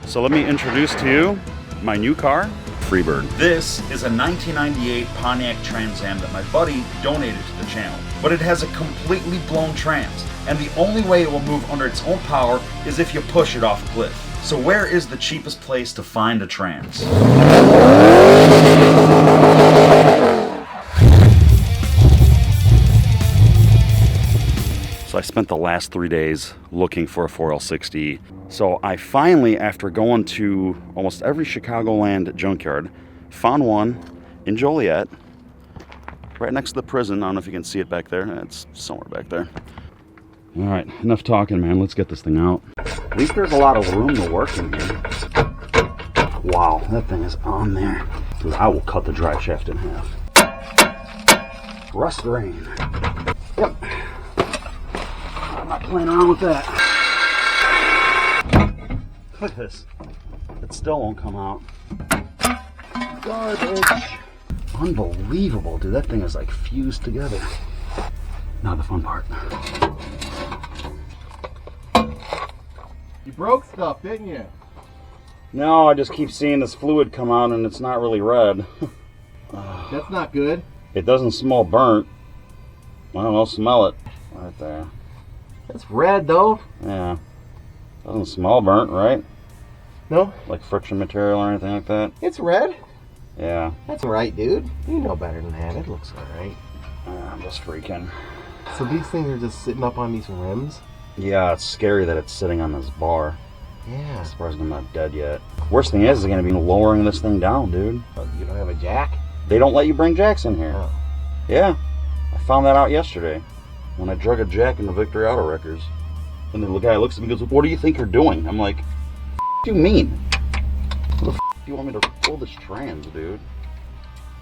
So let me introduce to you my new car, Freebird. This is a 1998 Pontiac Trans Am that my buddy donated to the channel. But it has a completely blown trans, and the only way it will move under its own power is if you push it off a cliff. So where is the cheapest place to find a trans? So I spent the last 3 days looking for a 4L60. So I finally, after going to almost every Chicagoland junkyard, found one in Joliet, right next to the prison. I don't know if you can see it back there. It's somewhere back there. All right, enough talking, man. Let's get this thing out. At least there's a lot of room to work in here. Wow, that thing is on there. Dude, I will cut the drive shaft in half. Rust rain. Yep. I'm not playing around with that. Look at this. It still won't come out. Garbage. Unbelievable, dude. That thing is like fused together. Now the fun part. You broke stuff, didn't you? No, I just keep seeing this fluid come out and it's not really red. That's not good. It doesn't smell burnt. I don't know, smell it. Right there. That's red though. Yeah. Doesn't smell burnt, right? No. Like friction material or anything like that? It's red. Yeah. That's right, dude. You know better than that. It looks alright. I'm just freaking. So these things are just sitting up on these rims? Yeah, it's scary that it's sitting on this bar. Yeah. I'm surprised I'm not dead yet. Worst thing is going to be lowering this thing down, dude. Oh, you don't have a jack? They don't let you bring jacks in here. Oh. Yeah. I found that out yesterday when I drug a jack into Victory Auto Wreckers. And the guy looks at me and goes, "What do you think you're doing?" I'm like, "What do you mean? What the f do you want me to pull this trans, dude?"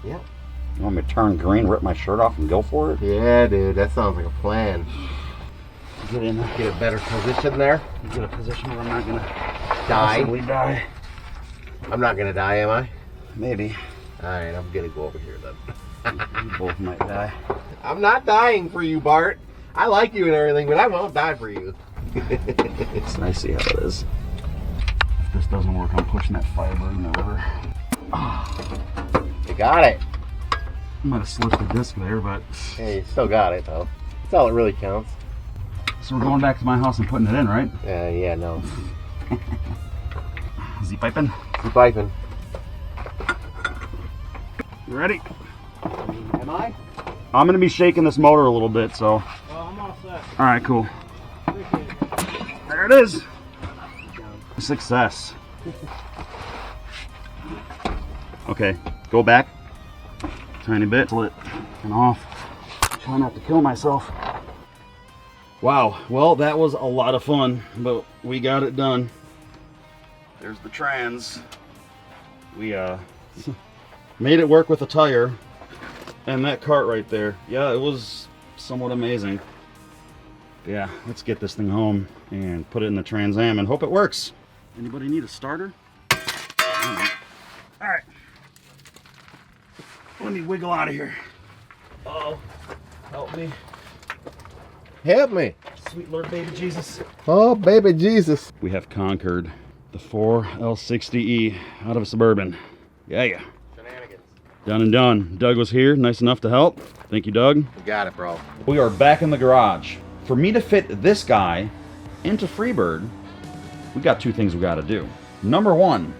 Yeah. You want me to turn green, rip my shirt off, and go for it? Yeah, dude. That sounds like a plan. Get in there. Get a better position there. Get a position where I'm not going to Die. die. I'm not going to die, am I? Maybe. Alright, I'm going to go over here then. You both might die. I'm not dying for you, Bart. I like you and everything, but I won't die for you. It's nice to see how it is. If this doesn't work, I'm pushing that Firebird in the river. You got it. I might have slipped the disc there, but... Hey, you still got it, though. That's all that really counts. So we're going back to my house and putting it in, right? Yeah, no. Z-piping? Keep piping. You ready? Am I? I'm going to be shaking this motor a little bit, so... Well, I'm all set. All right, cool. Appreciate it. There it is. Success. Okay, go back. Tiny bit. Pull it and off. Try not to kill myself. Wow, well, that was a lot of fun, but we got it done. There's the trans. We made it work with a tire. And that cart right there. Yeah, it was somewhat amazing. Yeah, let's get this thing home and put it in the Trans Am and hope it works. Anybody need a starter? All right. Let me wiggle out of here. Uh-oh. Help me. Help me. Sweet Lord baby Jesus. Oh, baby Jesus. We have conquered the 4L60E out of a Suburban. Yeah. Shenanigans. Done and done. Doug was here, nice enough to help. Thank you, Doug. You got it, bro. We are back in the garage. For me to fit this guy into Freebird, we got two things we got to do. Number one,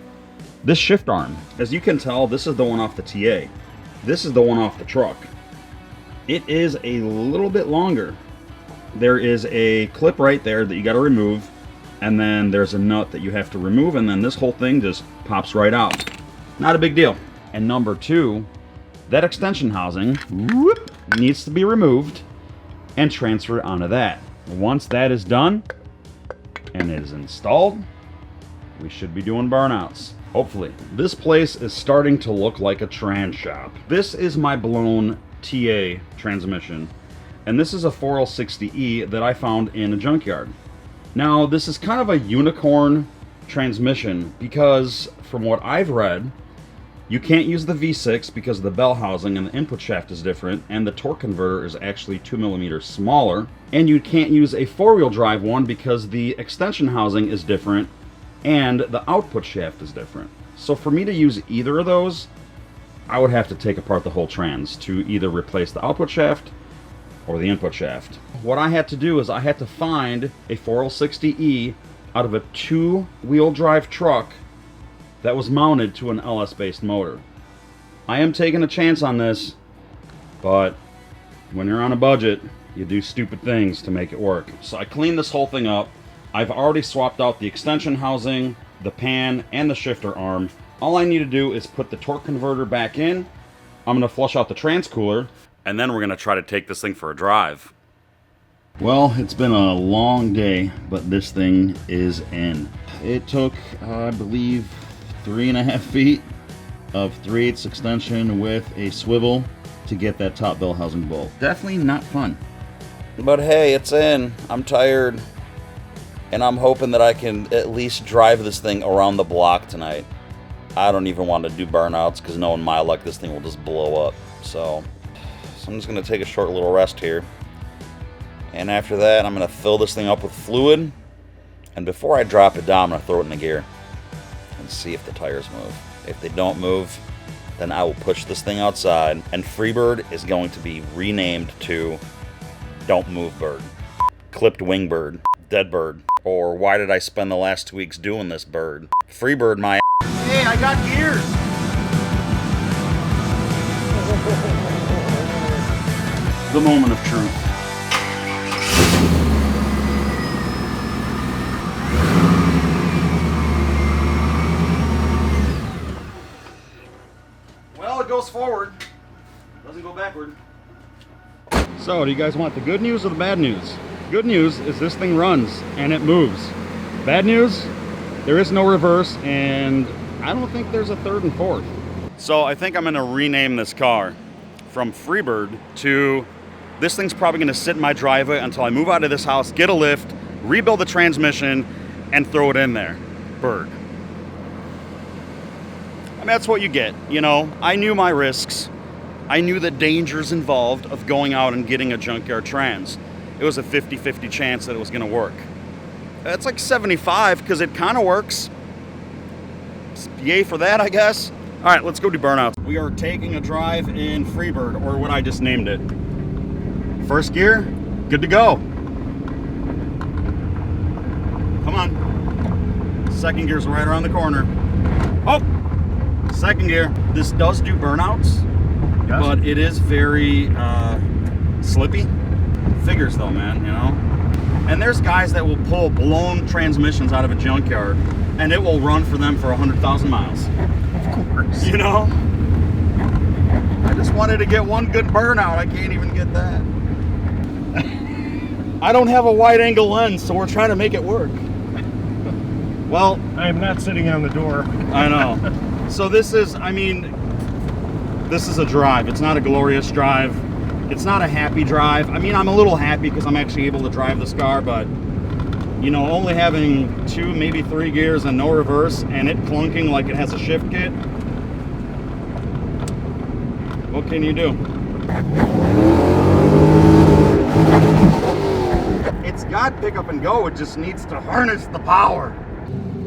this shift arm. As you can tell, this is the one off the TA. This is the one off the truck. It is a little bit longer. There is a clip right there that you got to remove, and then there's a nut that you have to remove, and then this whole thing just pops right out. Not a big deal. And number two, that extension housing needs to be removed and transferred onto that. Once that is done and it is installed, we should be doing burnouts. Hopefully. This place is starting to look like a trans shop. This is my blown TA transmission, and this is a 4L60E that I found in a junkyard. Now, this is kind of a unicorn transmission because from what I've read, you can't use the V6 because the bell housing and the input shaft is different, and the torque converter is actually 2mm smaller. And you can't use a four-wheel drive one because the extension housing is different, and the output shaft is different. So for me to use either of those, I would have to take apart the whole trans to either replace the output shaft or the input shaft. What I had to do is I had to find a 4060E out of a 2-wheel drive truck that was mounted to an LS-based motor. I am taking a chance on this, but when you're on a budget, you do stupid things to make it work. So I cleaned this whole thing up. I've already swapped out the extension housing, the pan, and the shifter arm. All I need to do is put the torque converter back in. I'm gonna flush out the trans cooler, and then we're gonna try to take this thing for a drive. Well, it's been a long day, but this thing is in. It took, I believe, 3.5 feet of 3/8 extension with a swivel to get that top bell housing bolt. Definitely not fun. But hey, it's in. I'm tired. And I'm hoping that I can at least drive this thing around the block tonight. I don't even want to do burnouts because knowing my luck, this thing will just blow up. So I'm just going to take a short little rest here. And after that, I'm going to fill this thing up with fluid. And before I drop it down, I'm going to throw it in the gear and see if the tires move. If they don't move, then I will push this thing outside. And Freebird is going to be renamed to Don't Move Bird. Clipped Wing Bird. Dead Bird. Or Why Did I Spend the Last 2 Weeks Doing This Bird? Freebird my Hey, I got gears. The moment of truth. Well, it goes forward. Doesn't go backward. So, do you guys want the good news or the bad news? Good news is this thing runs and it moves. Bad news, there is no reverse, and I don't think there's a third and fourth. So I think I'm gonna rename this car from Freebird to, this thing's probably gonna sit in my driveway until I move out of this house, get a lift, rebuild the transmission, and throw it in there. Bird. I mean, that's what you get, you know? I knew my risks. I knew the dangers involved of going out and getting a junkyard trans. It was a 50-50 chance that it was gonna work. It's like 75 because it kind of works. Yay for that, I guess. All right, let's go do burnouts. We are taking a drive in Freebird, or what I just named it. First gear, good to go. Come on. Second gear's right around the corner. Oh, second gear. This does do burnouts, yes, but it is very slippy. Figures though, man, you know? And there's guys that will pull blown transmissions out of a junkyard and it will run for them for 100,000 miles. Of course. You know? I just wanted to get one good burnout. I can't even get that. I don't have a wide angle lens, so we're trying to make it work. Well, I am not sitting on the door. I know. So this is, I mean, this is a drive. It's not a glorious drive. It's not a happy drive. I mean, I'm a little happy because I'm actually able to drive this car, but, you know, only having 2, maybe 3 gears and no reverse, and it clunking like it has a shift kit, what can you do? It's got pick up and go, it just needs to harness the power.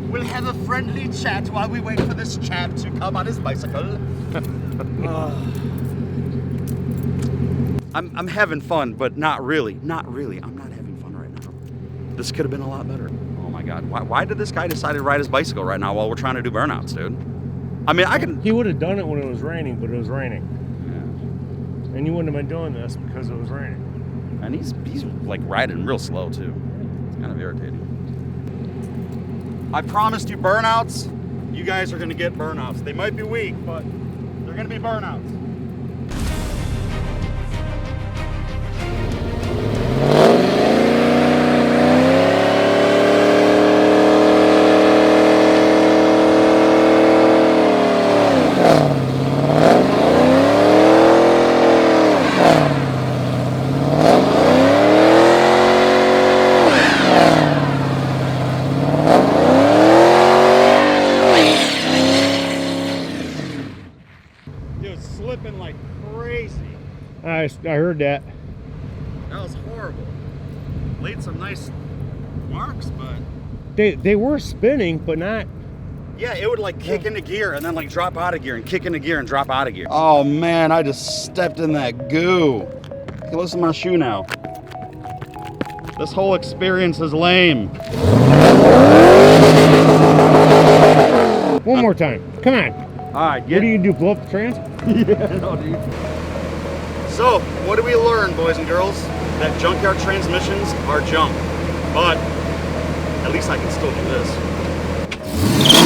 We'll have a friendly chat while we wait for this chap to come on his bicycle. I'm having fun, but not really. Not really. I'm not having fun right now. This could have been a lot better. Oh my God. Why did this guy decide to ride his bicycle right now while we're trying to do burnouts, dude? I mean, I can... He would have done it when it was raining, but it was raining. Yeah. And you wouldn't have been doing this because it was raining. And he's like riding real slow too. It's kind of irritating. I promised you burnouts. You guys are gonna get burnouts. They might be weak, but they're gonna be burnouts. Slipping like crazy. I heard that. That was horrible. Laid some nice marks, but they were spinning, but not. Yeah, it would like kick into gear and then like drop out of gear and kick into gear and drop out of gear. Oh man, I just stepped in that goo. Okay, listen to my shoe now. This whole experience is lame. One more time. Come on. All right, What do you do? Blow up the trans? Yeah, no, dude. So, what do we learn, boys and girls? That junkyard transmissions are junk. But at least I can still do this.